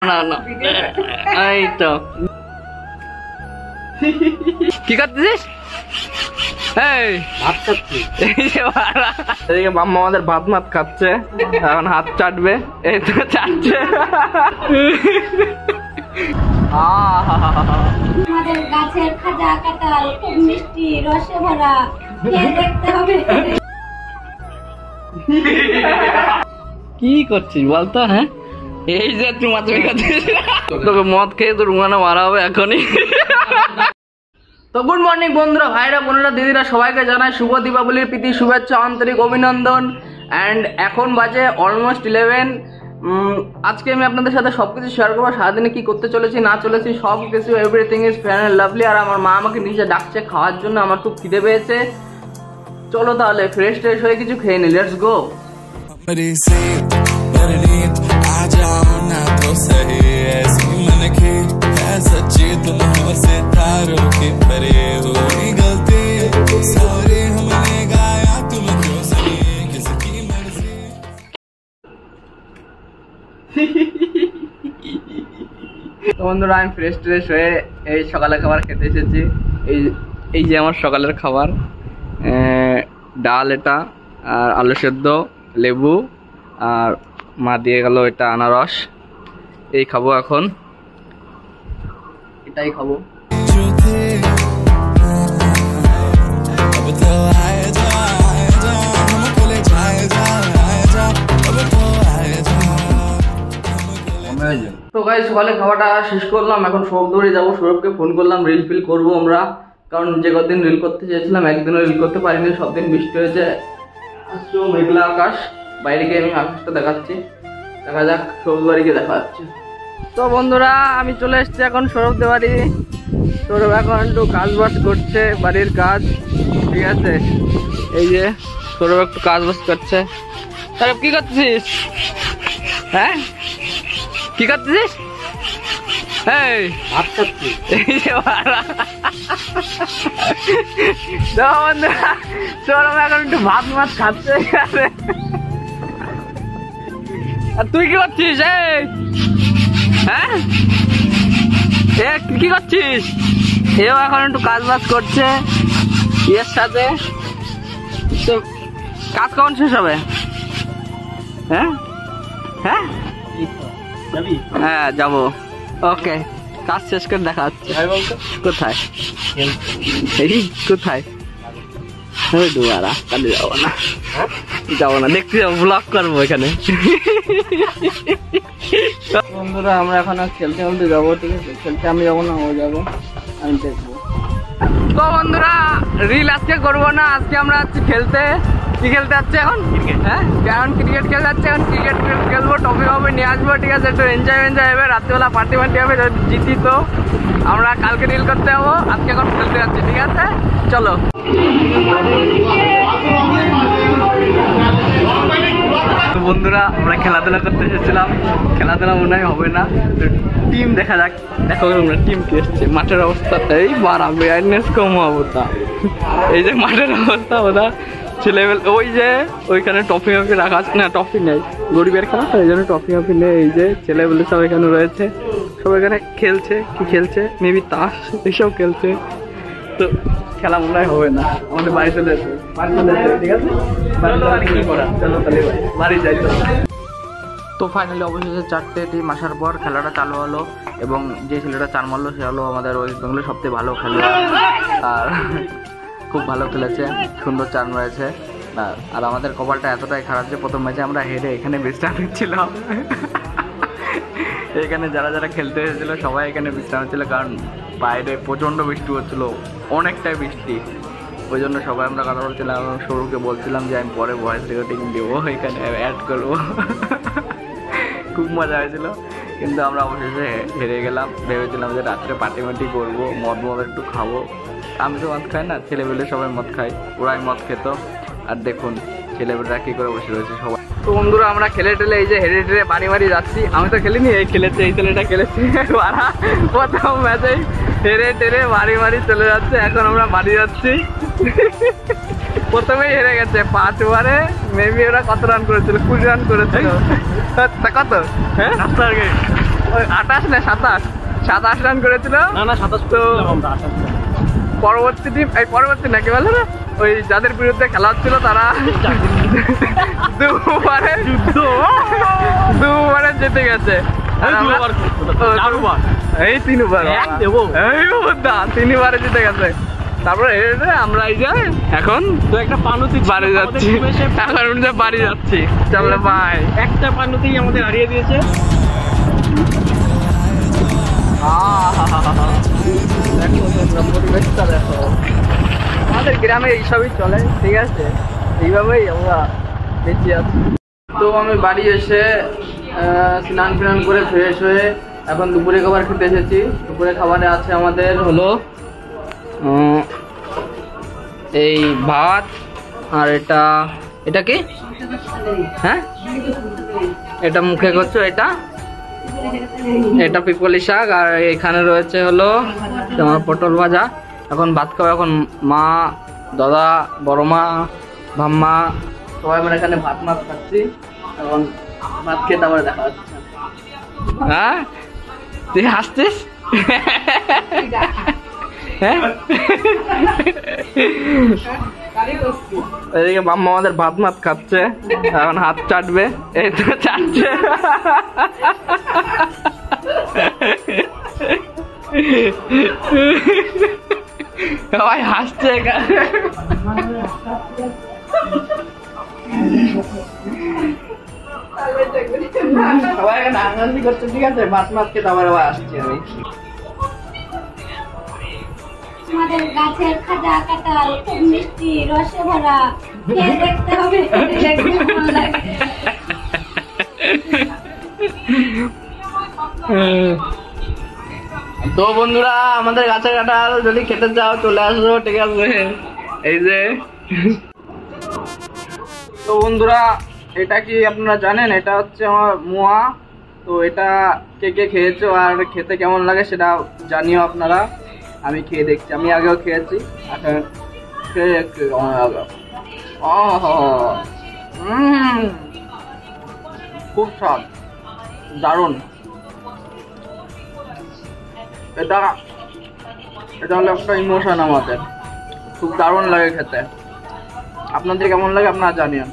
না না এই তো কি করতেছিস? ভাত খাচ্ছি। এদিকে মাম্মা আমাদের ভাত মাত খাচ্ছে, এখন হাত চাটবে, এই তো চাটছে। আমাদের গাছের খাজা কাঁঠাল খুব মিষ্টি রসে ভরা, খেয়ে দেখতে হবে। কি করছিস বলতো? হ্যাঁ এই যে তুমি করছিস, তোকে মদ খেয়ে তোর রুমানা মারা হবে এখনই। তো গুড মর্নিং বন্ধুরা, ভাইরা বোনেরা দিদিরা সবাইকে জানাই শুভ দীপাবলির প্রীতি শুভেচ্ছা, আন্তরিক অভিনন্দন। অ্যান্ড এখন বাজে অলমোস্ট 11। আজকে আমি আপনাদের সাথে সবকিছু শেয়ার করবো, সারাদিনে কি করতে চলেছি না চলেছি সব কিছু, everything is fair and lovely. আর আমার মা আমাকে নিচে ডাকছে খাওয়ার জন্য, আমার খুব খিদে পেয়েছে। চলো তাহলে ফ্রেশ ট্রেশ হয়ে কিছু খেয়ে নি, লেটস গো। তো বন্ধুরা আমি ফ্রেশ ট্রেশ হয়ে এই সকালের খাবার খেতে এসেছি। এই যে আমার সকালের খাবার, ডাল এটা, আর আলু সেদ্ধ, লেবু, আর মা দিয়ে গেল এটা আনারস। এই খাবো এখন, এটাই খাবো। তো গাইস সকালে খাওয়াটা শেষ করলাম, এখন সৌরভ দৌড়ে যাবো। সৌরভকে ফোন করলাম, রিল ফিল করবো আমরা, কারণ যে কদিন রিল করতে চেয়েছিলাম একদিনও রিল করতে পারিনি, সব দিন বৃষ্টি হয়েছে। আজকেও মেঘলা আকাশ, বাইরে গিয়ে আমি আকাশটা দেখাচ্ছি, দেখা যাক সৌরভ বাড়িকে দেখা যাচ্ছে। তো বন্ধুরা আমি চলে এসেছি এখন সৌরভ বাড়ি। সৌরভ এখন একটু কাজ বাজ করছে, বাড়ির কাজ, ঠিক আছে। এই যে সৌরভ একটু কাজ বাজ করছে। সৌরভ কি করছিস? হ্যাঁ কি করতেছিস? ভাত খাচ্ছি। সৌরভ এখন একটু ভাত মাছ খাচ্ছে। আর তুই কি করছিস? হ্যাঁ কি করছিস? এও এখন একটু কাজ বাজ করছে এর সাথে। তো কাজ কখন শেষ হবে? হ্যাঁ হ্যাঁ হ্যাঁ যাবো, ওকে কাজ শেষ করে দেখা হচ্ছে। কোথায়? এই কোথায়? দুয়ারা, কালি যাবো না, যাবো না, দেখতে যাবো, ব্লগ করবো এখানে। বন্ধুরা আমরা এখন আর খেলতে খেলতে যাবো, ঠিক আছে। খেলতে আমি যাবো না, ও যাবে, আমি দেখবো। তো বন্ধুরা রিল আজকে করবো না, আজকে আমরা যাচ্ছি খেলতে। কি খেলতে যাচ্ছে এখন? হ্যাঁ এখন ক্রিকেট খেলতে যাচ্ছে, এখন ক্রিকেট খেলবো, টপি হবে নিয়ে আসবো, ঠিক আছে। একটু এনজয় হবে, রাত্রিবেলা পার্টি মার্টি হবে, যদি জিতি তো আমরা কালকে রিল করতে যাবো, আজকে এখন খেলতে যাচ্ছি, ঠিক আছে চলো। তো বন্ধুরা আমরা খেলাধুলা করতে এসেছিলাম, খেলাধুলা মনে হয় হবে না, টিম দেখা যাক। দেখো আমরা টিম কি এসছে, মাঠের অবস্থা এই বাড়াবে, কম অবস্থা। এই যে মাঠের অবস্থা, ওরা ছেলেবেলা ওই যে ওইখানে টফি মফি রাখা আছে, না টফি নেই, গরিবের খেলা তো এই জন্য টফি মফি নেই। এই যে ছেলেবেলা সব এখানে রয়েছে, সব এখানে খেলছে, কি খেলছে মেবি তাস এইসব খেলছে। তো খেলা মনে হয় হবে না, আমাদের বাড়ি চলে যেতে, ঠিক আছে কি করা, চলো তাহলে বাড়ি যাই। তো ফাইনালি অবশেষে 4টে টিম আসার পর খেলাটা চালু হলো, এবং যে ছেলেটা 4 মারলো সে হলো আমাদের ওয়েস্ট বেঙ্গলের সবথেকে ভালো খেলোয়াড়, আর খুব ভালো খেলেছে, সুন্দর 4 রয়েছে। আর আমাদের কপালটা এতটাই খারাপ যে প্রথম ম্যাচে আমরা হেরে এখানে বিশ্রাম নিচ্ছিলাম। এখানে যারা যারা খেলতে এসেছিলো সবাই এখানে বিশ্রাম ছিল, কারণ বাইরে প্রচণ্ড বৃষ্টি হচ্ছিলো, অনেকটাই বৃষ্টি। ওই জন্য সবাই আমরা কথা বলছিলাম, এবং সৌরভকে বলছিলাম যে আমি পরে ভয়েস রেকর্ডিং দেবো, এখানে অ্যাড করবো। খুব মজা হয়েছিল, কিন্তু আমরা অবশেষে হেরে গেলাম। ভেবেছিলাম যে রাত্রে পার্টি মার্টি করবো, মদ একটু খাবো। আমি তো মদ খাই না, ছেলেবেলে সবাই মদ খাই, ওরাই মদ খেত। আর দেখুন ছেলেবেলেরা কী করে বসে রয়েছে সবাই। তো বন্ধুরা আমরা খেলে টেলে এই যে হেরে টেরে বাড়ি যাচ্ছি। আমি তো খেলিনি, এই খেলেছে, এই ছেলেটা খেলেছে। প্রথম ম্যাচেই হেরে টেরে বাড়ি চলে যাচ্ছে, এখন আমরা বাড়ি যাচ্ছি। প্রথমেই হেরে গেছে 5 ওভারে, মেবি ওরা কত রান করেছিল? 20 রান করেছিল। কত? হ্যাঁ ওই 28 না 27 রান করেছিল। না 27 তো আমরা 28 পরবর্তী টিম এই পরবর্তী নাকি বলে না ওই যাদের বিরুদ্ধে খেলা হচ্ছিল তারা দুবারে জিতে গেছে। এই 3 বার তিনবারে জিতে গেছে। তারপরে আমরা এই যে এখন তো একটা পানুতি বাড়ি যাচ্ছি, এখন বাড়ি যাচ্ছি। চলো ভাই, একটা পানুতি আমাদের হারিয়ে দিয়েছে। দেখো তোমরা পরিবেশটা দেখো, আমাদের গ্রামে এইসবই চলে, ঠিক আছে, এইভাবেই আমরা বেঁচে আছি। তো আমি বাড়ি এসে স্নান ফিনান করে ফ্রেশ হয়ে এখন দুপুরে খাবার খেতে এসেছি। দুপুরে খাবারে আছে আমাদের হলো এই ভাত, আর এটা কি হ্যাঁ এটা মুখে করছো, এটা পিপলি শাক, আর এখানে রয়েছে হলো তোমার পটল ভাজা। এখন ভাত খাবো, এখন মা, দাদা, বড় মা, ভাম্মা সবাই আমরা এখানে ভাত মাছ খাচ্ছি। এখন ভাত খেয়ে তারপরে দেখা হচ্ছে। হ্যাঁ তুই হাসছিস? হ্যাঁ এদিকে মাম্মা আমাদের ভাত মাছ খাচ্ছে, এখন হাত চাটবে, এই তো চাটছে। সবাই হাসছে এখানে। সবাই এখানে আনন্দি করছে, ঠিক আছে, ভাত মাছ খেতে আবার আসছি আমি। আমাদের গাছের খাজা কাঁঠাল খুব মিষ্টি, রসে ভরা, খেয়ে দেখতে হবে, দেখতে ভালো লাগে। তো বন্ধুরা, আমাদের গাছের কাঁঠাল যদি খেতে চাও চলে আসো, ঠিক আছে, এই যে। তো বন্ধুরা, এটা কি আপনারা জানেন, এটা হচ্ছে আমার মোয়া। তো এটা কে কে খেয়েছো আর খেতে কেমন লাগে সেটা জানিও আপনারা। আমি খেয়ে দেখছি, আমি আগেও খেয়েছি, এখন খেয়ে একটু কেমন লাগে। খুব স্বাদ, দারুণ। এটা হলো একটা ইমোশন আমাদের, খুব দারুণ লাগে খেতে। আপনাদের কেমন লাগে আপনারা জানিও।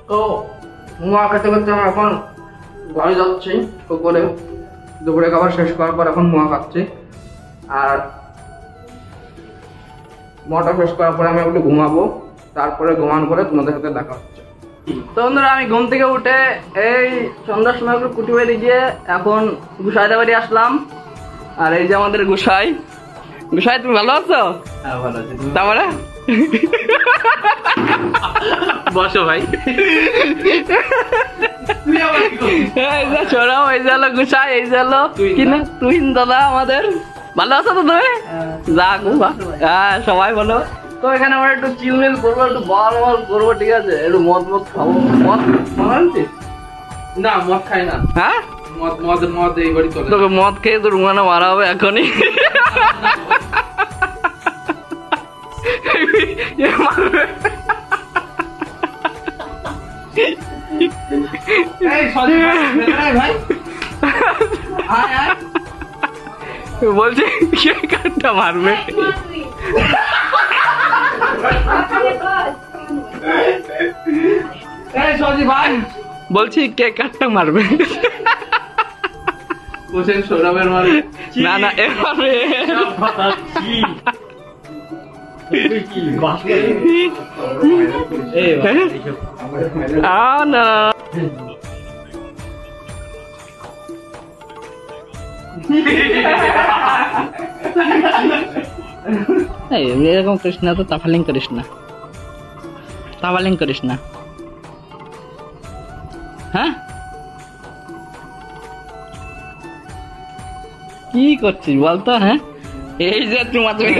তো মোয়া খেতে খেতে আমি এখন বাড়ি যাচ্ছি। দুপুরে খাবার শেষ করার পর এখন মোয়া খাচ্ছি, আর মোয়াটা শেষ করার পরে আমি একটু ঘুমাবো, তারপরে ঘুমান করে তোমাদের সাথে দেখা হচ্ছে। তো বন্ধুরা, আমি ঘুম থেকে উঠে এই সন্ধ্যার সময় একটু কুটি বাড়ি গিয়ে এখন গুসাইদের বাড়ি আসলাম। আর এই যে আমাদের গুসাই। গুসাই তুমি ভালো আছো? হ্যাঁ ভালো আছি। তারপরে বসো ভাই। এই যে ছোড়াও, এই যে হলো গুসাই, এই যে হলো তুহিন দাদা আমাদের। ভালো আছো তো তুমি? যাক, হ্যাঁ সবাই ভালো। তো এখানে আমরা একটু চিলমিল করবো, একটু বল করবো, ঠিক আছে, একটু মদ খাবো। মদ আনছিস? না মদ খাই না। হ্যাঁ মদ এই বাড়ি চলে। তোকে মদ খেয়ে তোর মানে মারা হবে এখনই। বলছি কে কাঠটা মারবে? বলছি কে কাঠটা মারবে? সৌরভের মারবে না না, এভাবে না। এরকম করিস না, তো তাফালিং করিস না, তাফালিং করিস না। হ্যাঁ কি করছিস বলতো? হ্যাঁ এই যে তুই মাধ্যমিক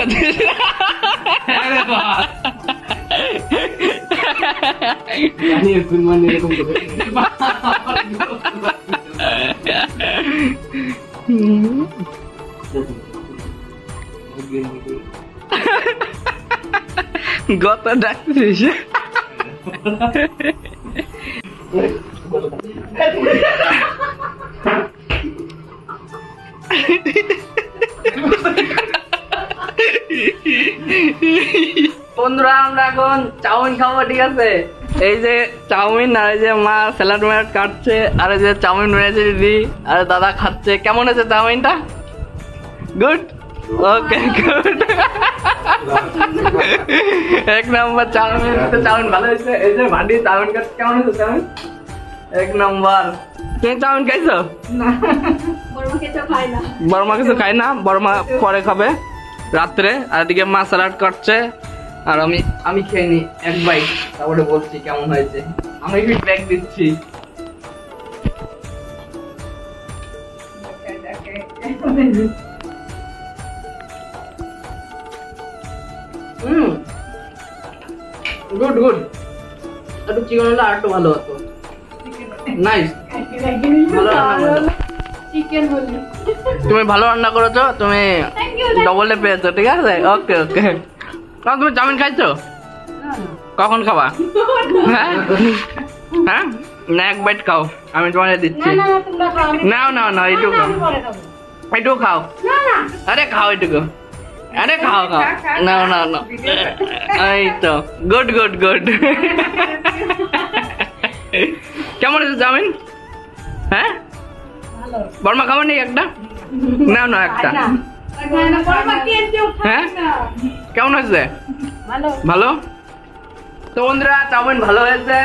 গত ডাক্তার বন্ধুরা আমরা এখন চাউমিন খাবো, ঠিক আছে? এই যে চাউমিন, আর এই যে মা স্যালাড ম্যালাড কাটছে, আর এই যে চাউমিন বানিয়েছে দিদি, আর দাদা খাচ্ছে। কেমন হয়েছে চাউমিনটা? Good, okay good. এক নম্বর চাউমিন, চাউমিন ভালো হয়েছে। এই যে ভান্ডি চাউমিন খাচ্ছে, কেমন হয়েছে চাউমিন? এক নম্বর। তুমি চাউমিন খাইছো? বড়মা কিছু খায় না। বড়মা কিছু খাই না, বড়মা পরে খাবে রাত্রে। আর এদিকে মা স্যালাড কাটছে, আর আমি খেয়ে নি এক বাইট, তারপরে বলছি কেমন হয়েছে। আমি ফিডব্যাক দিচ্ছি। Good good. একটু চিকেন হলে আর একটু ভালো হতো। নাইস, ভালো রান্না করেছো। চিকেন হলি। তুমি ভালো রান্না করেছো, তুমি Thank you, ডবলে পেয়েছো, ঠিক আছে? ওকে ওকে। তুমি চাউমিন খাইছো? কখন খাবা? হ্যাঁ হ্যাঁ, না এক বাইট খাও, আমি তোমাকে দিচ্ছি। না না তোমরা খাও। নাও নাও নাও, এইটুকু খাও, আমি পরে খাবো। এইটুকু খাও। না না। আরে খাও এইটুকু, আরে খাও খাও। নাও নাও নাও, এই তো গুড গুড গুড। কেমন আছে চাউমিন? হ্যাঁ, ভালো। বর্মা খাবো নি একটা? নাও না একটা। না না বড়মা কি এনজিও হ্যাঁ? খায় না। কেমন হয়েছে? ভালো। ভালো। তো বন্ধুরা চাউমিন ভালো হয়েছে।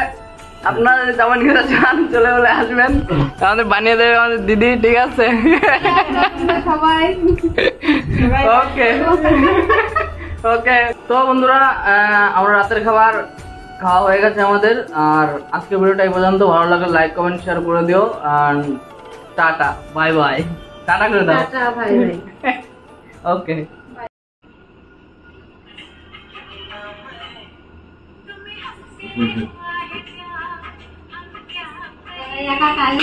আপনারা যদি চাউমিন খেতে চান চলে বলে আসবেন, আমাদের বানিয়ে দেবে আমাদের দিদি, ঠিক আছে? সবাই ওকে ওকে। তো বন্ধুরা আমরা রাতের খাবার খাওয়া হয়ে গেছে আমাদের। আর আজকের ভিডিওটা এই পর্যন্ত। ভালো লাগলে লাইক কমেন্ট শেয়ার করে দিও। আর টাটা, বাই বাই। টাটা করে দাও। টাটা ভাই ভাই। ওকে। একা খাই।